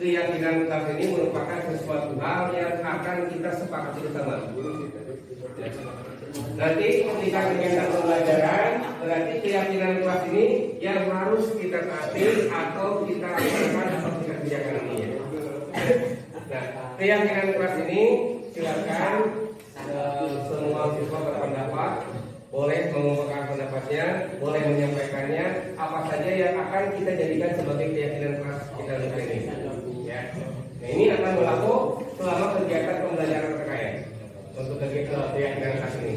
keyakinan kelas ini merupakan sesuatu hal yang akan kita sepakati bersama. Nanti ketika kegiatan pembelajaran, berarti keyakinan kelas ini yang harus kita taati atau kita lakukan atau kita kerjakan ini ya. Nah, keyakinan kelas ini silakan semua siswa berpendapat, boleh mengungkapkan pendapatnya, boleh menyampaikannya, apa saja yang akan kita jadikan sebagai keyakinan kelas kita hari ini. Ya. Nah, ini akan berlaku selama kegiatan pembelajaran terkait untuk keyakinan kelas ini.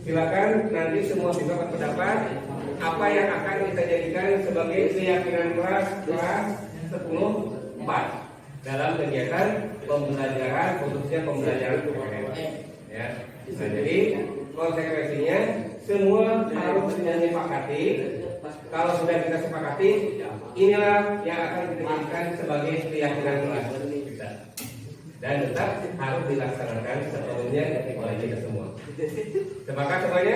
Silakan nanti semua siswa berpendapat apa yang akan kita jadikan sebagai keyakinan kelas 10-4 dalam kegiatan pembelajaran, khususnya pembelajaran PKN. Ya. Nah, jadi konsekuensinya semua harus disepakati. Kalau sudah kita sepakati, inilah yang akan kita jadikan sebagai keyakinan kelas kita. Dan tetap harus dilaksanakan sepenuhnya oleh kita semua. Sepakat semuanya?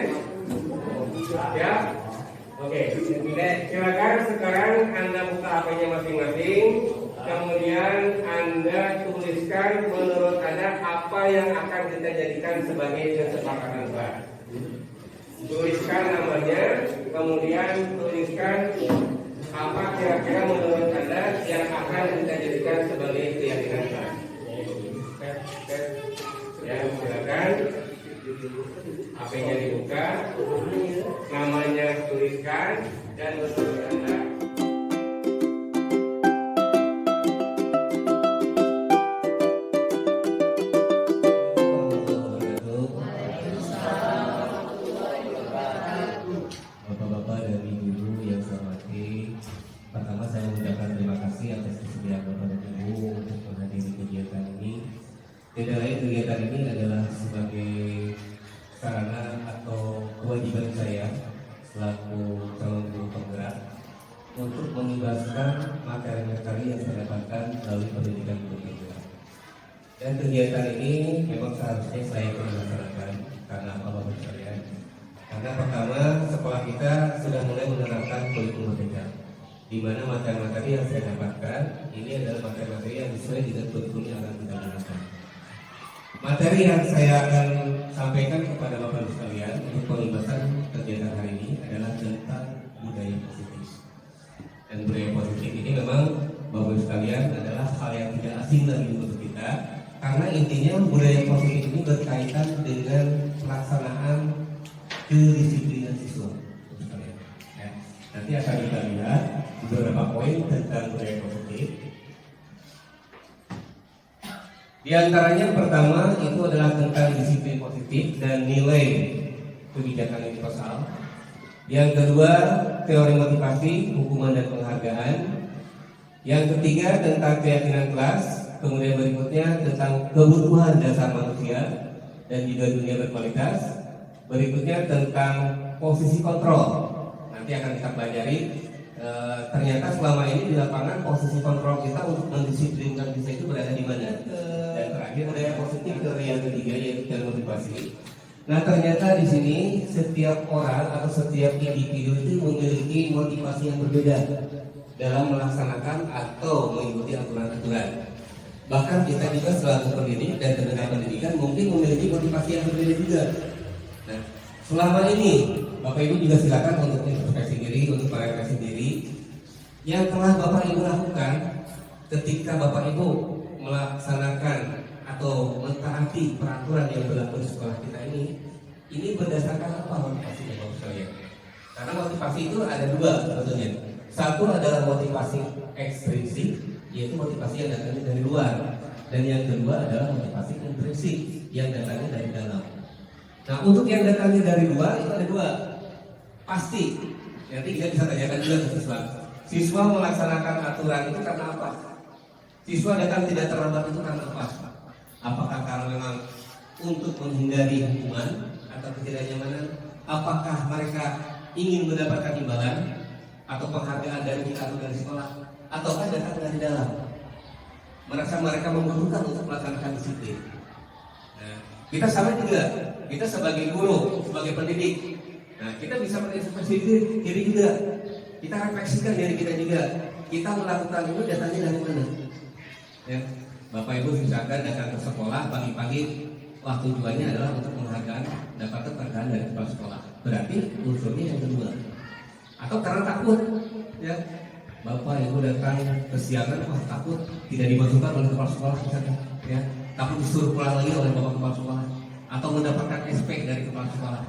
Ya? Oke. Silakan sekarang Anda buka HP-nya masing-masing. Kemudian Anda tuliskan menurut Anda apa yang akan kita jadikan sebagai kesepakatan kelas. Tuliskan namanya, kemudian tuliskan apa kira-kira menurut Anda yang akan kita jadikan sebagai keyakinan kelas. Ya, silakan. HP-nya dibuka, namanya tuliskan dan menurut Anda. Bapak-bapak dan ibu yang saya hormati, pertama saya mengucapkan terima kasih atas kesediaan Bapak dan Ibu untuk menghadiri kegiatan ini. Tidak lain kegiatan ini adalah sebagai sarana atau kewajiban saya selaku calon guru penggerak untuk mengibaskan materi-materi yang saya dapatkan melalui pendidikan guru penggerak. Dan kegiatan ini memang seharusnya saya laksanakan karena apa Bapak sekalian? Karena pertama sekolah kita sudah mulai menerapkan kurikulum merdeka, di mana materi-materi yang saya dapatkan ini adalah materi-materi yang sesuai dengan kurikulum yang akan kita gunakan. Materi yang saya akan sampaikan kepada Bapak Ibu sekalian untuk pengibasan kegiatan hari ini adalah tentang budaya positif. Dan budaya positif ini memang Bapak Ibu sekalian adalah hal yang tidak asing lagi untuk kita, karena intinya budaya positif ini berkaitan dengan pelaksanaan kedisiplinan siswa. Ya. Nanti akan kita lihat beberapa poin tentang budaya positif. Di antaranya pertama itu adalah tentang disiplin positif dan nilai kebijakan universal. Yang kedua teori motivasi, hukuman dan penghargaan. Yang ketiga tentang keyakinan kelas. Kemudian berikutnya tentang kebutuhan dasar manusia dan juga dunia berkualitas. Berikutnya tentang posisi kontrol. Nanti akan kita pelajari. Ternyata selama ini di lapangan posisi kontrol kita untuk mendisiplinkan bisa itu berada di mana. Dan terakhir budaya positif teori yang ketiga yaitu teori motivasi. Nah ternyata di sini setiap orang atau setiap individu itu memiliki motivasi yang berbeda dalam melaksanakan atau mengikuti aturan-aturan. Bahkan kita juga selaku pendidik dan tenaga pendidikan mungkin memiliki motivasi yang berbeda juga. Nah, selama ini Bapak Ibu juga silakan untuk introspeksi diri, untuk merefleksi diri yang telah Bapak Ibu lakukan ketika Bapak Ibu melaksanakan atau mentaati peraturan yang berlaku di sekolah kita ini berdasarkan apa motivasinya Bapak sekalian? Karena motivasi itu ada dua sebetulnya. Satu adalah motivasi ekstrinsik, yaitu motivasi yang datangnya dari luar, dan yang kedua adalah motivasi intrinsik yang datangnya dari dalam. Nah untuk yang datangnya dari luar itu ada dua. Pasti nanti kita bisa tanyakan juga ke siswa. Siswa melaksanakan aturan itu karena apa? Siswa datang tidak terlambat itu karena apa? Apakah karena memang untuk menghindari hukuman atau ketidaknyamanan? Apakah mereka ingin mendapatkan imbalan atau penghargaan dari kita atau dari sekolah? Ataukah datang dari dalam? Merasa mereka membutuhkan untuk melaksanakan disiplin. Nah, kita sama juga. Kita sebagai guru, sebagai pendidik. Nah, kita bisa mengintrospeksi diri juga. Kita refleksikan diri kita juga. Kita melakukan ini datanya dari mana? Ya, Bapak Ibu misalkan datang ke sekolah pagi-pagi, wah tujuannya adalah untuk dapatkan penghargaan dari kepala sekolah. Berarti unsurnya yang kedua. Atau karena takut, ya Bapak Ibu datang kesiangan, wah takut tidak dimasukkan oleh kepala sekolah misalkan, ya takut disuruh pulang lagi oleh bapak kepala sekolah, atau mendapatkan SP dari kepala sekolah.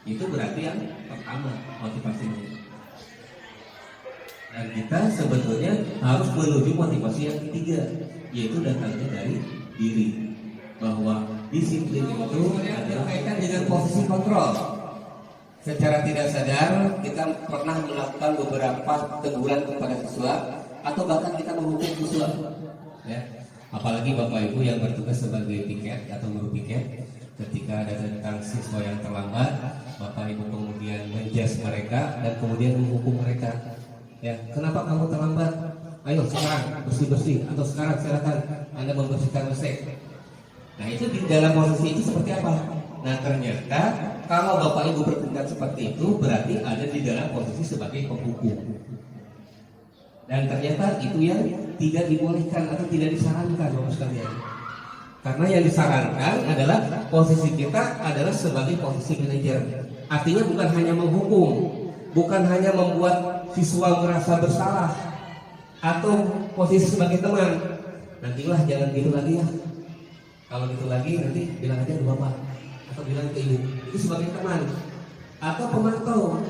Itu berarti yang pertama motivasinya. Dan kita sebetulnya harus menuju motivasi yang ketiga, yaitu datangnya dari diri, bahwa disiplin itu adalah kaitan dengan posisi kontrol. Secara tidak sadar kita pernah melakukan beberapa teguran kepada siswa atau bahkan kita menghukum siswa, ya. Apalagi Bapak Ibu yang bertugas sebagai piket atau guru piket, ketika ada tentang siswa yang terlambat, Bapak Ibu kemudian menjas mereka dan kemudian menghukum mereka. Ya, kenapa kamu terlambat? Ayo sekarang bersih-bersih, atau sekarang silakan Anda membersihkan WC. Nah itu di dalam posisi itu seperti apa? Nah ternyata kalau Bapak Ibu bertindak seperti itu berarti ada di dalam posisi sebagai penghukum. Dan ternyata itu yang tidak dibolehkan atau tidak disarankan Bapak sekalian. Karena yang disarankan adalah posisi kita adalah sebagai posisi manajer. Artinya bukan hanya menghukum, bukan hanya membuat siswa merasa bersalah, atau posisi sebagai teman. Nantilah jangan gitu lagi ya. Kalau gitu lagi nanti bilang aja ke bapak atau bilang ke ibu. Itu sebagai teman atau pemantau.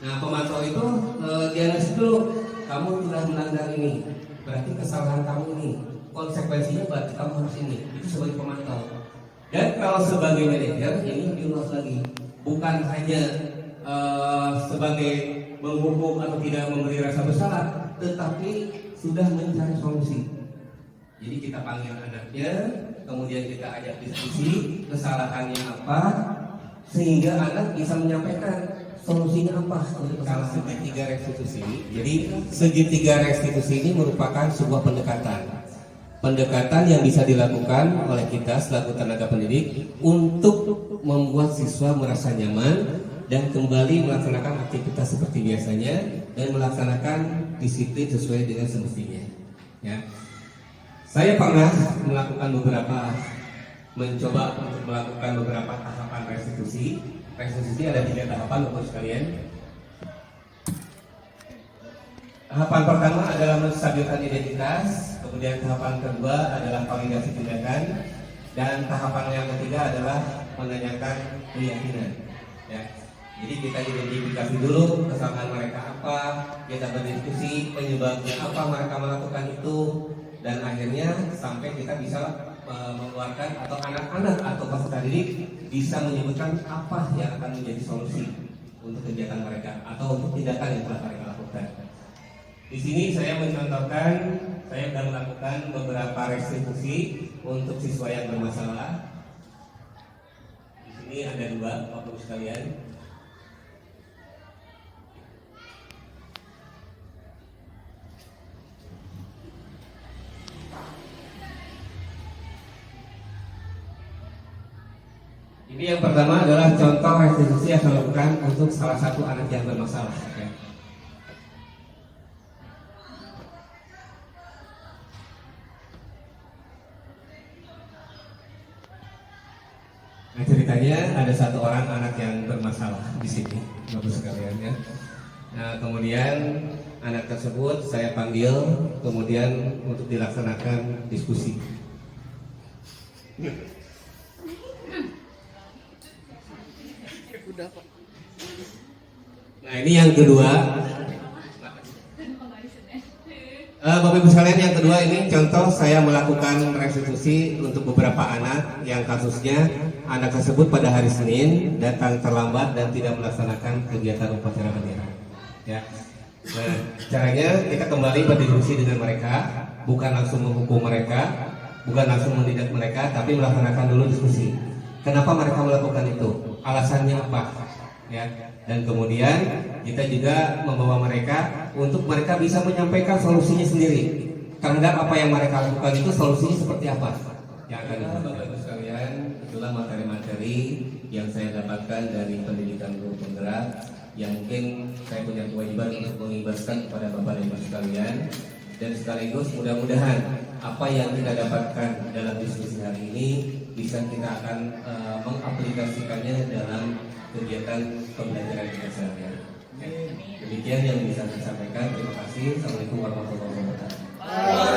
Nah pemantau itu dianalisis dulu. Kamu sudah melanggar ini, berarti kesalahan kamu ini, konsekuensinya berarti kamu harus ini. Itu sebagai pemantau. Dan kalau sebagai manajer ini diulas lagi, bukan hanya sebagai menghukum atau tidak memberi rasa bersalah, tetapi sudah mencari solusi. Jadi kita panggil anaknya, kemudian kita ajak diskusi kesalahannya apa, sehingga anak bisa menyampaikan solusinya apa untuk kesalahan. Segitiga restitusi. Jadi segitiga restitusi ini merupakan sebuah pendekatan yang bisa dilakukan oleh kita selaku tenaga pendidik untuk membuat siswa merasa nyaman dan kembali melaksanakan aktivitas seperti biasanya dan melaksanakan disiplin sesuai dengan semestinya. Ya. Saya pernah mencoba untuk melakukan beberapa tahapan restitusi. Restitusi ada 3 tahapan Bapak sekalian. Tahapan pertama adalah menstabilkan identitas, kemudian tahapan kedua adalah validasi tindakan, dan tahapan yang ketiga adalah menanyakan keyakinan. Ya. Jadi kita identifikasi dulu kesalahan mereka apa, kita berdiskusi penyebabnya apa mereka melakukan itu, dan akhirnya sampai kita bisa mengeluarkan atau anak-anak atau peserta didik bisa menyebutkan apa yang akan menjadi solusi untuk kegiatan mereka atau untuk tindakan yang telah mereka lakukan. Di sini saya mencontohkan, saya sudah melakukan beberapa restitusi untuk siswa yang bermasalah. Di sini ada 2 Bapak Ibu sekalian. Ini yang pertama adalah contoh restitusi yang saya lakukan untuk salah satu anak yang bermasalah. Ya. Nah ceritanya ada 1 orang anak yang bermasalah di sini, Bapak sekalian ya. Nah kemudian anak tersebut saya panggil kemudian untuk dilaksanakan diskusi. Nah ini yang kedua, Bapak Ibu sekalian, yang kedua ini contoh saya melakukan restitusi untuk beberapa anak yang kasusnya anak tersebut pada hari Senin datang terlambat dan tidak melaksanakan kegiatan upacara bendera. Ya. Nah caranya kita kembali berdiskusi dengan mereka, bukan langsung menghukum mereka, bukan langsung mendidik mereka, tapi melaksanakan dulu diskusi. Kenapa mereka melakukan itu? Alasannya apa? Ya. Dan kemudian kita juga membawa mereka untuk mereka bisa menyampaikan solusinya sendiri terhadap apa yang mereka lakukan itu, solusinya seperti apa yang akan dilakukan. Bapak Ibu sekalian, itulah materi-materi yang saya dapatkan dari pendidikan guru penggerak yang mungkin saya punya kewajiban untuk mengibaskan kepada Bapak dan Ibu sekalian. dan sekaligus mudah-mudahan apa yang kita dapatkan dalam diskusi hari ini bisa kita akan mengaplikasikannya dalam kegiatan pembelajaran kita sehari-hari. Demikian yang bisa saya sampaikan. Terima kasih. Assalamualaikum warahmatullahi wabarakatuh.